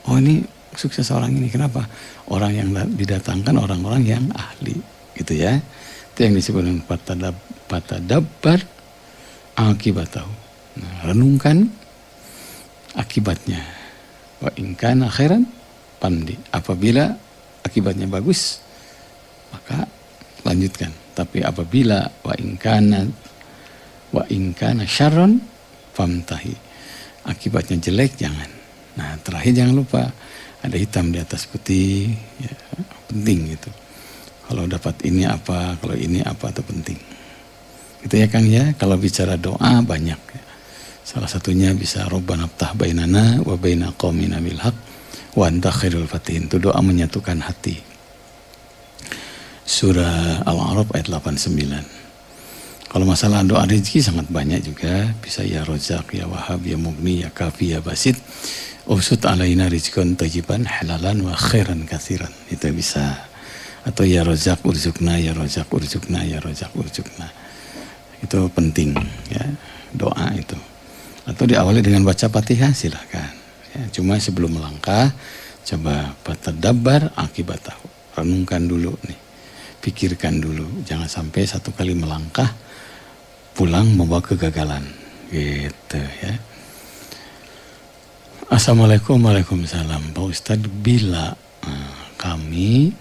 Oh ini sukses orang ini kenapa? Orang yang didatangkan orang-orang yang ahli, gitu ya. Itu yang disebut dengan patadabbar akibatahu. Nah, renungkan akibatnya. Wa in kana khairan pandi. Apabila akibatnya bagus, maka lanjutkan. Tapi apabila wa in kana syarron famtahi. Akibatnya jelek jangan. Nah terakhir jangan lupa ada hitam di atas putih, ya, penting gitu. Kalau dapat ini apa, kalau ini apa itu penting. Gitu ya Kang ya. Kalau bicara doa banyak. Ya. Salah satunya bisa Rabbana ftah bainana wa baina qaumina bil haq wa anta khairul fatihin. Itu doa menyatukan hati. Surah Al-A'raf ayat 89. Kalau masalah doa rezeki sangat banyak juga. Bisa ya Rozak, ya Wahab, ya Mugni, ya Kafi, ya Basit. Usut alaina rizqan thayyiban halalan wa khairan katsiran. Itu bisa. Atau ya rozak urzukna, ya rozak urzukna, ya rozak urzukna. Itu penting ya, doa itu. Atau diawali dengan baca Fatihah silahkan. Ya, cuma sebelum melangkah coba batadabbar akibatahu. Renungkan dulu nih. Pikirkan dulu, jangan sampai satu kali melangkah pulang membawa kegagalan, gitu ya. Assalamualaikum, waalaikumsalam. Pak Ustadz, bila kami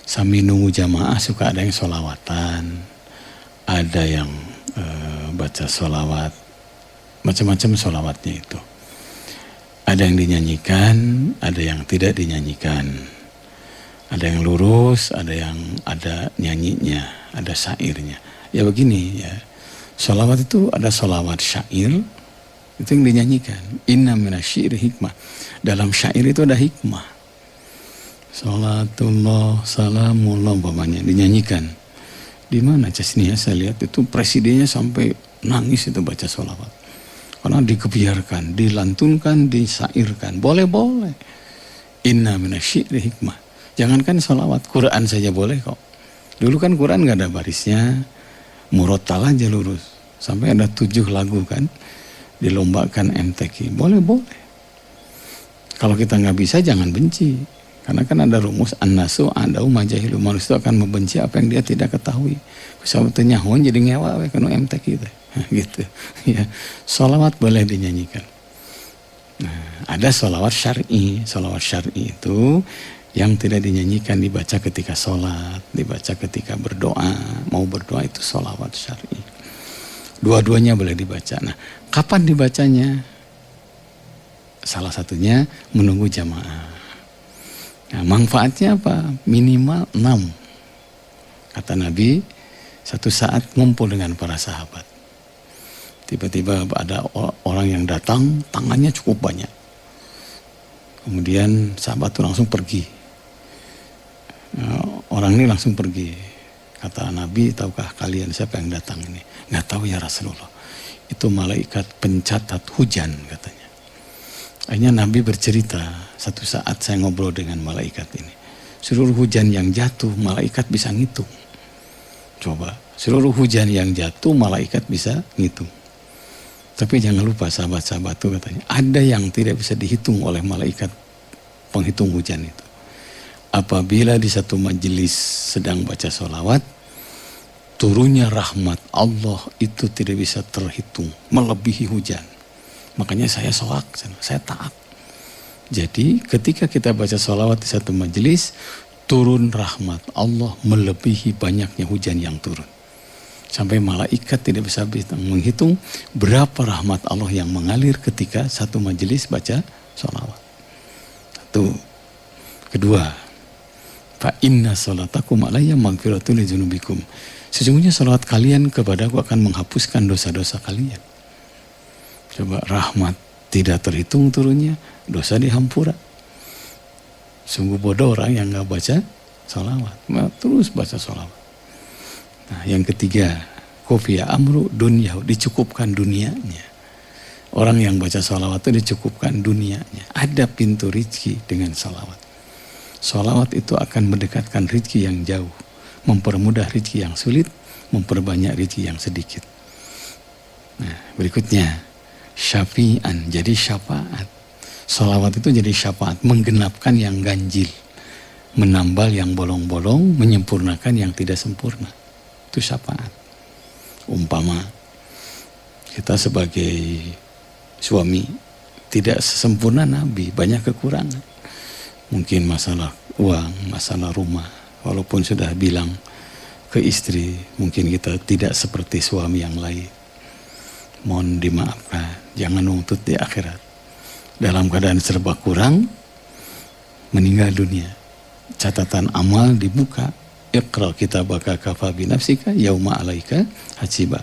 sambil nunggu jamaah suka ada yang sholawatan, ada yang baca sholawat, macam-macam sholawatnya itu. Ada yang dinyanyikan, ada yang tidak dinyanyikan. Ada yang lurus, ada yang ada nyanyinya, ada syairnya. Ya begini ya, sholawat itu ada sholawat syair, itu yang dinyanyikan. Inna minasyairi hikmah. Dalam syair itu ada hikmah. Salatullah, salamullah, umpamanya dinyanyikan. Di mana Casnia saya lihat itu presidennya sampai nangis itu baca sholawat. Karena dikebiarkan, dilantunkan, disairkan. Boleh-boleh. Inna minasyairi hikmah. Jangankan sholawat, Quran saja boleh kok. Dulu kan Quran gak ada barisnya, murotal aja lurus. Sampai ada 7 lagu kan, dilombakan MTQ. Boleh-boleh. Kalau kita gak bisa jangan benci. Karena kan ada rumus an-nasu adau majahilu. Manusia akan membenci apa yang dia tidak ketahui. Bisa nyahon jadi ngewa karena MTQ itu. Gitu. Ya. Sholawat boleh dinyanyikan. Nah, ada sholawat syar'i. Sholawat syar'i itu yang tidak dinyanyikan, dibaca ketika sholat, dibaca ketika berdoa. Mau berdoa itu sholawat syar'i. Dua-duanya boleh dibaca. Nah, kapan dibacanya? Salah satunya menunggu jamaah. Nah, manfaatnya apa? Minimal 6. Kata Nabi, satu saat ngumpul dengan para sahabat. Tiba-tiba ada orang yang datang, tangannya cukup banyak. Kemudian sahabat itu langsung pergi. Orang ini langsung pergi. Kata Nabi, tahukah kalian siapa yang datang ini? Nggak tahu ya Rasulullah. Itu malaikat pencatat hujan katanya. Akhirnya Nabi bercerita, satu saat saya ngobrol dengan malaikat ini. Seluruh hujan yang jatuh, malaikat bisa ngitung. Coba, seluruh hujan yang jatuh, malaikat bisa ngitung. Tapi jangan lupa sahabat-sahabat itu katanya, ada yang tidak bisa dihitung oleh malaikat penghitung hujan itu. Apabila di satu majelis sedang baca sholawat, turunnya rahmat Allah itu tidak bisa terhitung, melebihi hujan. Makanya saya soak, saya taat. Jadi ketika kita baca sholawat di satu majelis, turun rahmat Allah melebihi banyaknya hujan yang turun. Sampai malaikat tidak bisa menghitung berapa rahmat Allah yang mengalir ketika satu majelis baca sholawat. Satu. Kedua, fa inna sholatakum alayya maghfiratul lidzunubikum. Sesungguhnya sholawat kalian kepadaku akan menghapuskan dosa-dosa kalian. Coba, rahmat tidak terhitung turunnya, dosa dihampura. Sungguh bodoh orang yang nggak baca sholawat. Terus baca sholawat. Nah, yang ketiga, kofiya amru dunyahu, dicukupkan dunianya. Orang yang baca sholawat itu dicukupkan dunianya. Ada pintu rizki dengan sholawat. Sholawat itu akan mendekatkan rizki yang jauh, mempermudah rizki yang sulit, memperbanyak rizki yang sedikit. Nah, berikutnya, syafi'an, jadi syafaat. Sholawat itu jadi syafaat, menggenapkan yang ganjil, menambal yang bolong-bolong, menyempurnakan yang tidak sempurna. Itu syafaat. Umpama kita sebagai suami tidak sesempurna Nabi, banyak kekurangan. Mungkin masalah uang, masalah rumah. Walaupun sudah bilang ke istri, mungkin kita tidak seperti suami yang lain. Mohon dimaafkan, jangan nuntut di akhirat. Dalam keadaan serba kurang, meninggal dunia. Catatan amal dibuka. Iqra kitabaka kafa binafsika yauma alaika hasiba.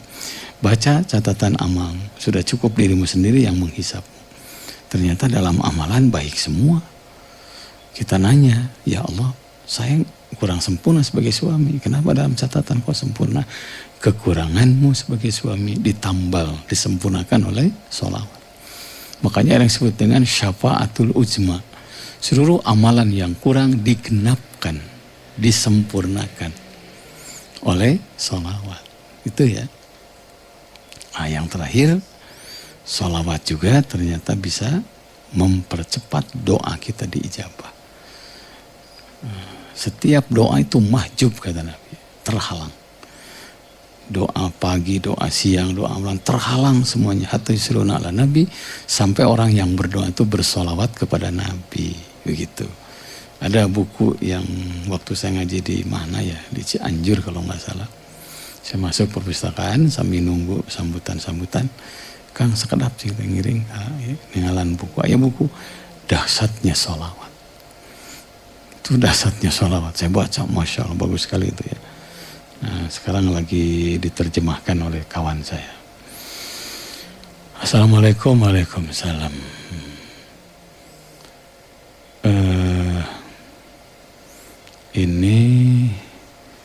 Baca catatan amal, sudah cukup dirimu sendiri yang menghisap. Ternyata dalam amalan baik semua. Kita nanya, ya Allah, saya kurang sempurna sebagai suami. Kenapa dalam catatan kau sempurna? Kekuranganmu sebagai suami ditambal, disempurnakan oleh sholawat. Makanya yang disebut dengan syafaatul uzma. Seluruh amalan yang kurang digenapkan, disempurnakan oleh sholawat. Itu ya. Nah, yang terakhir, sholawat juga ternyata bisa mempercepat doa kita diijabah. Setiap doa itu mahjub kata Nabi, terhalang. Doa pagi, doa siang, doa malam terhalang semuanya. Hatta yusruna ala Nabi, sampai orang yang berdoa itu bersolawat kepada Nabi. Begitu. Ada buku yang waktu saya ngaji di mana ya, di Cianjur kalau nggak salah. Saya masuk perpustakaan sambil nunggu sambutan-sambutan. Kang sekedap sih ngiring, ninggalan buku. Aya buku dahsyatnya sholawat. Itu dahsyatnya sholawat. Saya baca, masya Allah bagus sekali itu ya. Nah, sekarang lagi diterjemahkan oleh kawan saya. Assalamualaikum, waalaikumsalam. Ini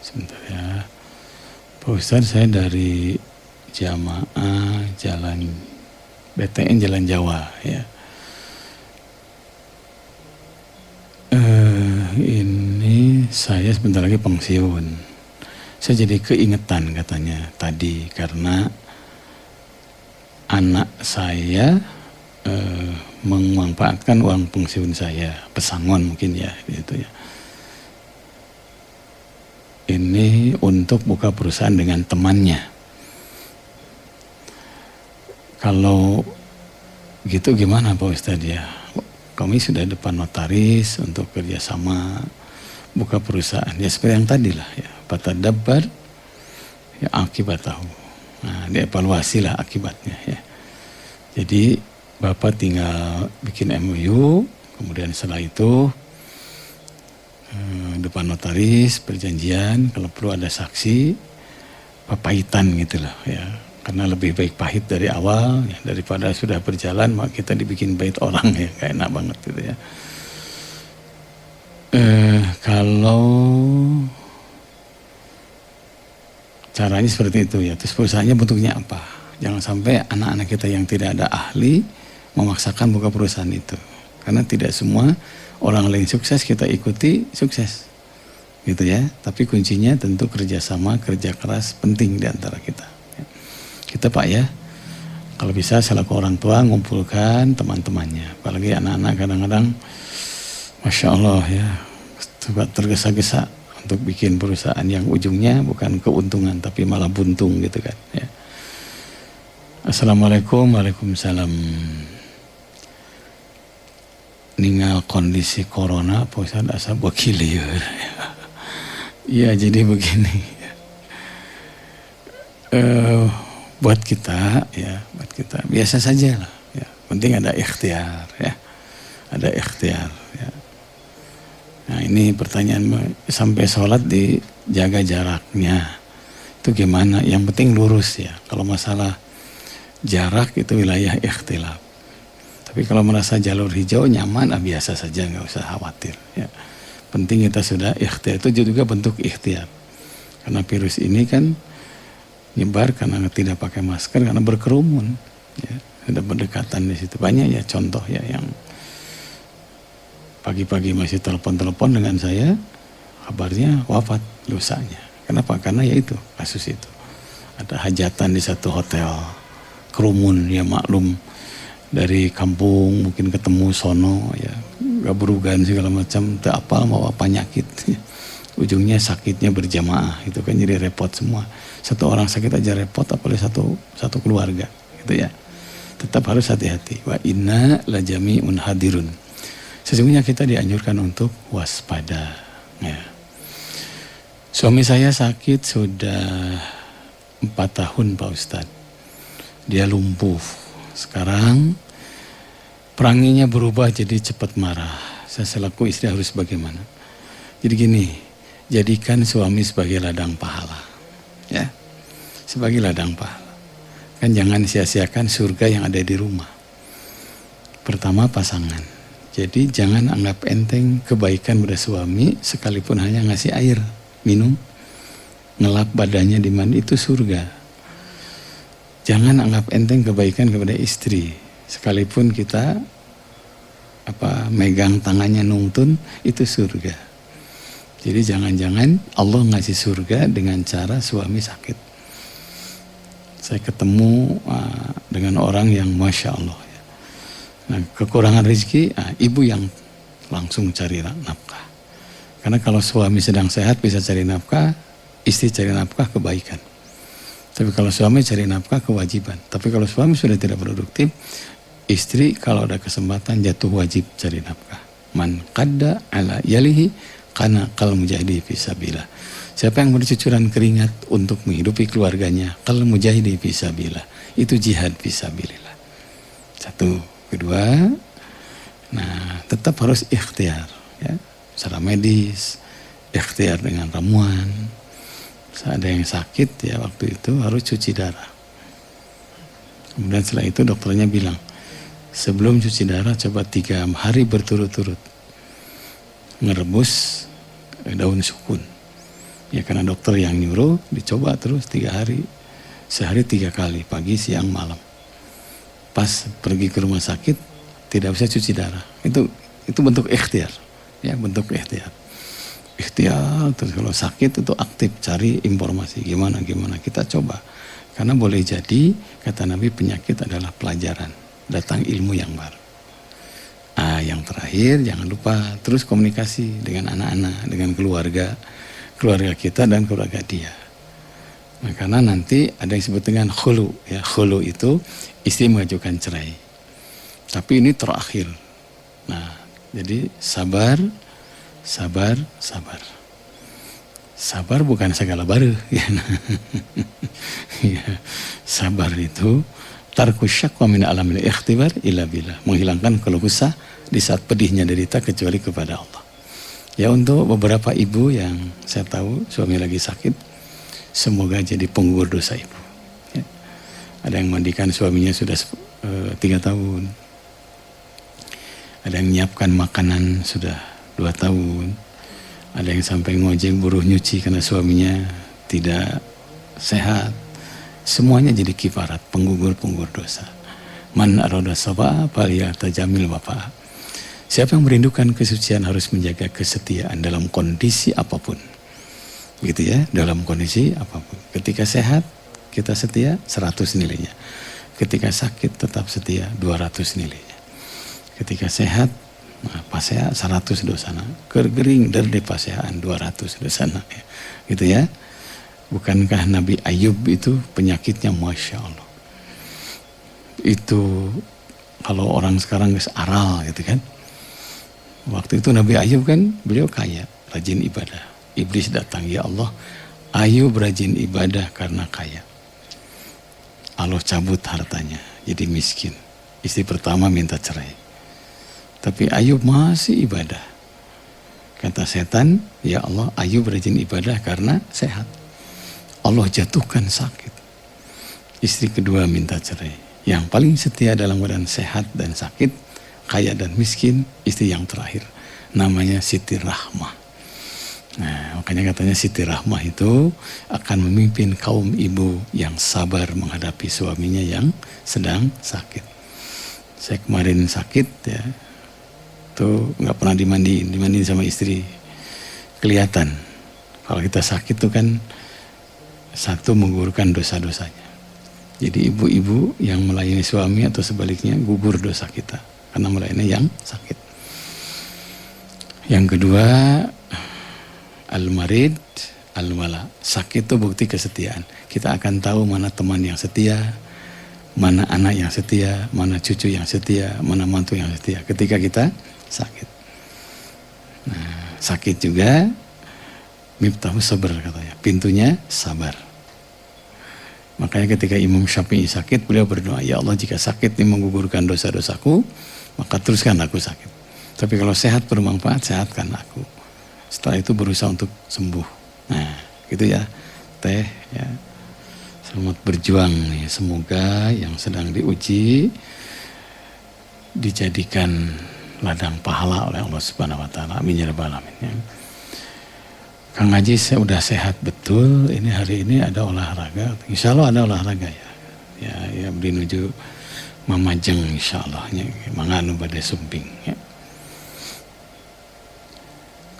sebentar ya, Pak Ustadz, saya dari jamaah jalan BTN Jalan Jawa ya. Ini saya sebentar lagi pensiun. Saya jadi keingetan katanya tadi karena anak saya memanfaatkan uang pensiun saya, pesangon mungkin ya gitu ya. Ini untuk buka perusahaan dengan temannya. Kalau gitu gimana Pak Ustadz ya? Kami sudah depan notaris untuk kerjasama buka perusahaan. Ya seperti yang tadi lah ya. Patadabbar ya akibat tahu. Nah, dievaluasi lah akibatnya ya. Jadi Bapak tinggal bikin MOU, kemudian setelah itu depan notaris, perjanjian, kalau perlu ada saksi, pahitan gitu lah ya. Karena lebih baik pahit dari awal ya, daripada sudah berjalan maka kita dibikin bait orang ya, gak enak banget gitu ya. Kalau caranya seperti itu ya, terus perusahaannya bentuknya apa? Jangan sampai anak-anak kita yang tidak ada ahli memaksakan buka perusahaan itu. Karena tidak semua orang lain sukses kita ikuti sukses, gitu ya. Tapi kuncinya tentu kerjasama, kerja keras penting di antara kita. Kita Pak ya, kalau bisa selaku orang tua ngumpulkan teman-temannya, apalagi anak-anak kadang-kadang, masya Allah ya, tergesa-gesa untuk bikin perusahaan yang ujungnya bukan keuntungan tapi malah buntung gitu kan ya. Assalamualaikum, waalaikumsalam. Ningal kondisi corona pusat asa wakilieur. Ya jadi begini. Buat kita ya, buat kita biasa saja lah ya. Penting ada ikhtiar ya. Ada ikhtiar ya. Nah ini pertanyaan, sampai sholat dijaga jaraknya itu gimana? Yang penting lurus ya. Kalau masalah jarak itu wilayah ikhtilaf. Tapi kalau merasa jalur hijau nyaman, biasa saja, nggak usah khawatir ya. Penting kita sudah ikhtiar, itu juga bentuk ikhtiar. Karena virus ini kan nyebar karena tidak pakai masker, karena berkerumun ya. Ada berdekatan di situ. Banyak ya contoh ya yang pagi-pagi masih telepon-telepon dengan saya, kabarnya wafat lusanya. Kenapa? Karena ya itu, kasus itu. Ada hajatan di satu hotel, kerumun ya, maklum dari kampung mungkin ketemu sono ya, gabrugan segala macam, tak apal mau apa penyakit. Ujungnya sakitnya berjamaah, itu kan jadi repot semua. Satu orang sakit aja repot, apalagi satu keluarga gitu ya. Tetap harus hati-hati. Wa inna lajami'un hadirun. Sesungguhnya kita dianjurkan untuk waspada ya. Suami saya sakit sudah 4 tahun Pak Ustadz. Dia lumpuh. Sekarang peranginya berubah jadi cepat marah. Saya selaku istri harus bagaimana? Jadi gini, jadikan suami sebagai ladang pahala ya. Sebagai ladang pahala. Kan jangan sia-siakan surga yang ada di rumah. Pertama pasangan. Jadi jangan anggap enteng kebaikan pada suami sekalipun hanya ngasih air minum, ngelap badannya di mandi, itu surga. Jangan anggap enteng kebaikan kepada istri Sekalipun kita megang tangannya nuntun, itu surga. Jadi jangan-jangan Allah ngasih surga dengan cara suami sakit. Saya ketemu dengan orang yang Masya Allah. Nah, kekurangan rezeki, ibu yang langsung cari nafkah. Karena kalau suami sedang sehat bisa cari nafkah, istri cari nafkah kebaikan. Tapi kalau suami cari nafkah kewajiban. Tapi kalau suami sudah tidak produktif, istri kalau ada kesempatan jatuh wajib cari nafkah. Man qadda ala yalihi kana kal mujahidi fisabilillah. Siapa yang bercucuran keringat untuk menghidupi keluarganya, kal mujahidi fisabilillah. Itu jihad fisabilillah. Satu, kedua, nah tetap harus ikhtiar, ya, secara medis, ikhtiar dengan ramuan. Ada yang sakit ya waktu itu harus cuci darah. Kemudian setelah itu dokternya bilang, sebelum cuci darah coba 3 hari berturut-turut ngerebus daun sukun. Ya karena dokter yang nyuruh, dicoba terus 3 hari, sehari 3 kali, pagi, siang, malam. Pas pergi ke rumah sakit tidak usah cuci darah. Itu bentuk ikhtiar, ya bentuk ikhtiar. Ikhtiar terus kalau sakit itu aktif cari informasi gimana kita coba. Karena boleh jadi kata Nabi penyakit adalah pelajaran, datang ilmu yang baru. Yang terakhir jangan lupa terus komunikasi dengan anak-anak, dengan keluarga kita dan keluarga dia. Nah, karena nanti ada yang disebut dengan khulu, ya khulu itu istri mengajukan cerai. Tapi ini terakhir. Nah, jadi sabar. Sabar bukan segala baru. Ya. Sabar itu tarku syaqwa min alamil ikhtibar illa billah, menghilangkan keluh kesah di saat pedihnya derita kecuali kepada Allah. Ya untuk beberapa ibu yang saya tahu suami lagi sakit, semoga jadi penggugur dosa ibu. Ya. Ada yang mandikan suaminya sudah 3 tahun. Ada yang menyiapkan makanan sudah 2 tahun. Ada yang sampai ngojek buruh nyuci karena suaminya tidak sehat. Semuanya jadi kifarat, penggugur dosa. Man arada safa falyatajamil wafa. Siapa yang merindukan kesucian harus menjaga kesetiaan dalam kondisi apapun. Gitu ya, dalam kondisi apapun. Ketika sehat, kita setia 100 nilainya. Ketika sakit tetap setia 200 nilainya. Ketika sehat, pasea 100 dosana, kergering dari paseaan 200 dosana, ya. Gitu ya. Bukankah Nabi Ayub itu penyakitnya Masya Allah. Itu kalau orang sekarang aral gitu kan. Waktu itu Nabi Ayub kan beliau kaya, rajin ibadah. Iblis datang, ya Allah, Ayub rajin ibadah karena kaya. Allah cabut hartanya, jadi miskin. Istri pertama minta cerai. Tapi Ayub masih ibadah. Kata setan, ya Allah, Ayub rajin ibadah karena sehat. Allah jatuhkan sakit. Istri kedua minta cerai. Yang paling setia dalam keadaan sehat dan sakit, kaya dan miskin, istri yang terakhir. Namanya Siti Rahmah. Nah, makanya katanya Siti Rahmah itu akan memimpin kaum ibu yang sabar menghadapi suaminya yang sedang sakit. Saya kemarin sakit ya. Tuh nggak pernah dimandiin sama istri, kelihatan kalau kita sakit tuh kan satu menggugurkan dosa-dosanya. Jadi ibu-ibu yang melayani suami atau sebaliknya gugur dosa kita karena melayani yang sakit. Yang kedua, al-marid al-wala, sakit itu bukti kesetiaan. Kita akan tahu mana teman yang setia, mana anak yang setia, mana cucu yang setia, mana mantu yang setia ketika kita sakit. Nah, sakit juga miftahu sabar katanya, pintunya sabar. Makanya ketika Imam Syafi'i sakit, beliau berdoa, ya Allah jika sakit ini menggugurkan dosa-dosaku, maka teruskan aku sakit. Tapi kalau sehat bermanfaat, sehatkan aku. Setelah itu berusaha untuk sembuh. Nah, gitu ya, teh ya. Selamat berjuang ya. Semoga yang sedang diuji dijadikan ladang pahala oleh Allah Subhanahu wa taala. Amin ya rabbal alamin ya. Kang Haji saya udah sehat betul. Ini hari ini ada olahraga. Insya Allah ada olahraga ya. Ya menuju mamajeng insyaallah nya manganu bade sumping ya.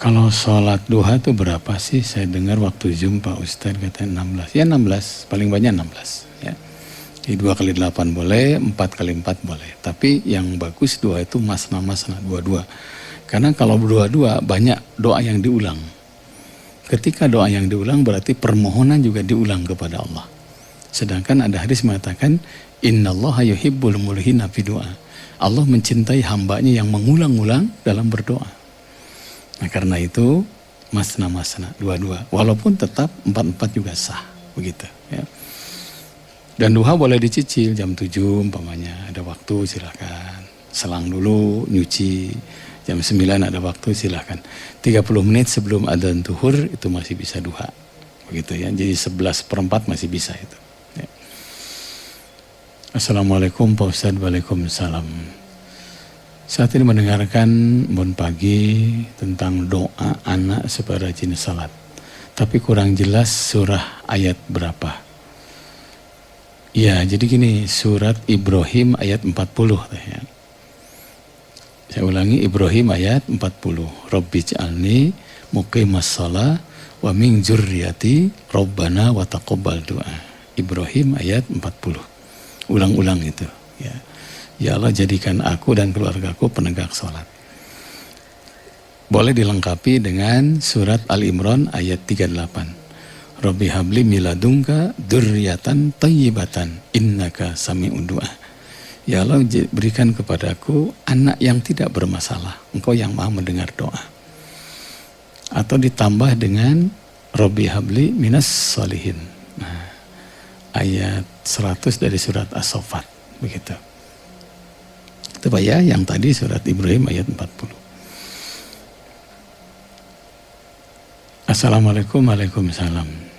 Kalau sholat duha itu berapa sih? Saya dengar waktu Zoom Pak Ustadz katanya 16. Ya 16, paling banyak 16 ya. Jadi 2 kali 8 boleh, 4 kali 4 boleh. Tapi yang bagus doa itu masna-masna, dua-dua. Karena kalau dua-dua banyak doa yang diulang. Ketika doa yang diulang berarti permohonan juga diulang kepada Allah. Sedangkan ada hadis mengatakan, innallaha yuhibbul mulhina fi du'a. Allah mencintai hambanya yang mengulang-ulang dalam berdoa. Nah karena itu masna-masna, dua-dua. Walaupun tetap 4-4 juga sah, begitu ya. Dan duha boleh dicicil jam 7 umpamanya, ada waktu silahkan. Selang dulu, nyuci, jam 9 ada waktu silahkan. 30 menit sebelum adzan zuhur itu masih bisa duha, begitu ya. Jadi 11/4 masih bisa itu ya. Assalamualaikum Pak Ustadz. Waalaikumsalam. Saat ini mendengarkan Bon Pagi tentang doa anak supaya rajin salat. Tapi kurang jelas surah ayat berapa. Ya, jadi gini, surat Ibrahim ayat 40. Ya. Saya ulangi, Ibrahim ayat 40. Rabbij'alni muqimas shalah wa min dzurriyyati rabbana wa taqabbal du'a. Ibrahim ayat 40. Ulang-ulang itu, ya. Ya Allah jadikan aku dan keluargaku penegak sholat. Boleh dilengkapi dengan surat Al-Imran ayat 38. Rabbi habli miladunka dzurriyyatan thayyibatan innaka sami'ud du'a. Ya Allah berikan kepadaku anak yang tidak bermasalah. Engkau yang maha mendengar doa. Atau ditambah dengan Rabbi habli minas sholihin. Nah, ayat 100 dari surat As-Saffat. Begitu. Itu Pak ya, yang tadi surat Ibrahim ayat 40. Assalamualaikum. Waalaikumsalam.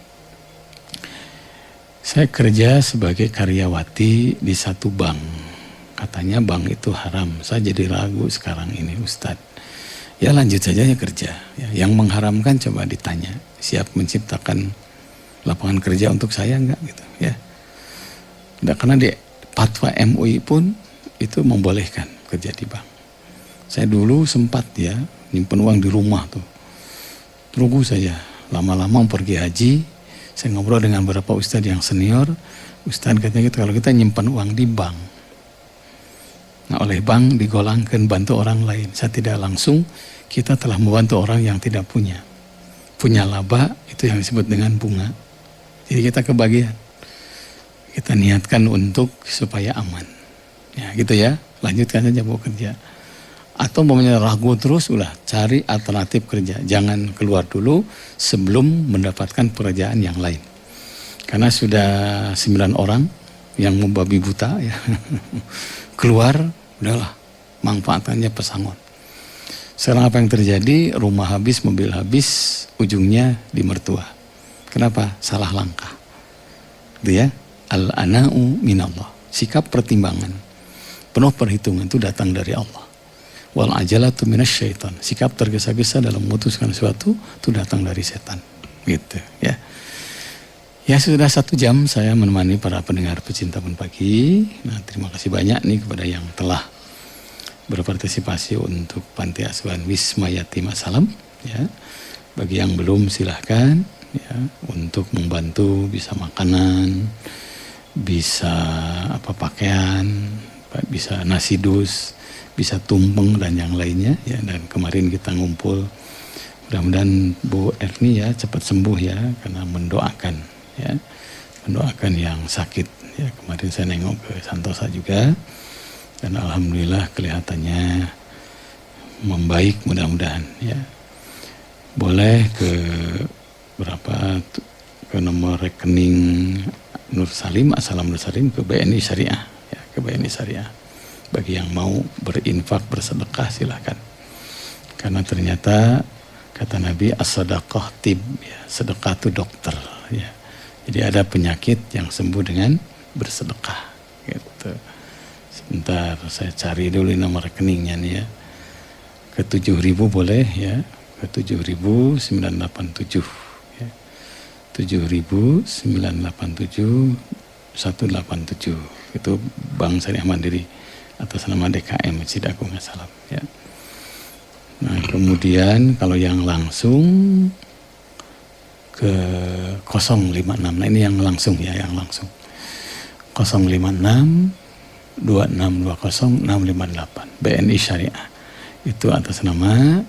Saya kerja sebagai karyawati di satu bank. Katanya bank itu haram. Saya jadi ragu sekarang ini Ustadz. Ya lanjut saja ya kerja. Ya, yang mengharamkan coba ditanya. Siap menciptakan lapangan kerja untuk saya enggak gitu ya. Nah, karena di fatwa MUI pun itu membolehkan kerja di bank. Saya dulu sempat ya nyimpen uang di rumah tuh. Tunggu saja, lama-lama pergi haji, saya ngobrol dengan beberapa ustadz yang senior. Ustadz katanya gitu, kalau kita nyimpan uang di bank, nah oleh bank digolangkan bantu orang lain. Saya tidak langsung, kita telah membantu orang yang tidak punya. Punya laba, itu yang disebut dengan bunga. Jadi kita kebagian. Kita niatkan untuk supaya aman. Ya gitu ya, lanjutkan saja mau kerja. Atau mau ragu terus, ulah cari alternatif kerja. Jangan keluar dulu sebelum mendapatkan pekerjaan yang lain. Karena sudah 9 orang yang membabi buta ya. Keluar, udahlah manfaatannya pesangon. Sekarang apa yang terjadi? Rumah habis, mobil habis, ujungnya di mertua. Kenapa? Salah langkah. Itu ya, al-ana'u minallah. Sikap pertimbangan penuh perhitungan itu datang dari Allah. Wal ajalatu minasyaitan. Sikap tergesa-gesa dalam memutuskan sesuatu itu datang dari setan. Gitu ya. Ya sudah 1 jam saya menemani para pendengar pecinta Bon Pagi. Nah terima kasih banyak nih kepada yang telah berpartisipasi untuk Panti Asuhan Wisma Yatim As-Salam. Ya. Bagi yang belum silahkan ya untuk membantu bisa makanan, bisa pakaian, bisa nasi dus, bisa tumpeng dan yang lainnya ya. Dan kemarin kita ngumpul, mudah-mudahan Bu Erni ya cepat sembuh ya, karena mendoakan ya, mendoakan yang sakit ya. Kemarin saya nengok ke Santosa juga dan alhamdulillah kelihatannya membaik, mudah-mudahan ya. Boleh ke ke nomor rekening Nur Salim, Assalam Nur Salim ke BNI Syariah. Ke BNI Syariah. Bagi yang mau berinfak, bersedekah silahkan. Karena ternyata kata Nabi as-sadaqah tib, ya, sedekah itu dokter ya. Jadi ada penyakit yang sembuh dengan bersedekah gitu. Sebentar saya cari dulu nomor rekeningnya nih ya. Ke 7.000 boleh ya. Ke 7.987 ya. 7.987 187. Itu Bank Syariah Mandiri atas nama DKM Masjid Agung As-Salam ya. Nah, kemudian kalau yang langsung ke 056. Nah, ini yang langsung ya, yang langsung. 056 2620 658 BNI Syariah. Itu atas nama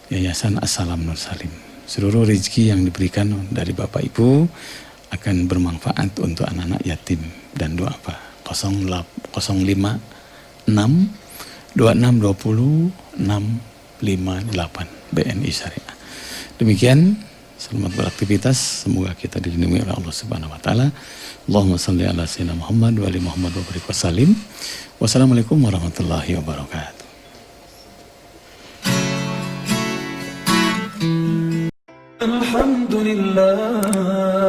Yayasan As-Salam Nur Salim. Seluruh rezeki yang diberikan dari Bapak Ibu akan bermanfaat untuk anak-anak yatim dan doafa. 056 2620 658 BNI Syariah. Demikian, selamat beraktivitas. Semoga kita dilindungi oleh Allah Subhanahu wa taala. Allahumma shalli ala sayyidina Muhammad wa ali Muhammad wa barik wasallim. Wassalamualaikum warahmatullahi wabarakatuh. الحمد لله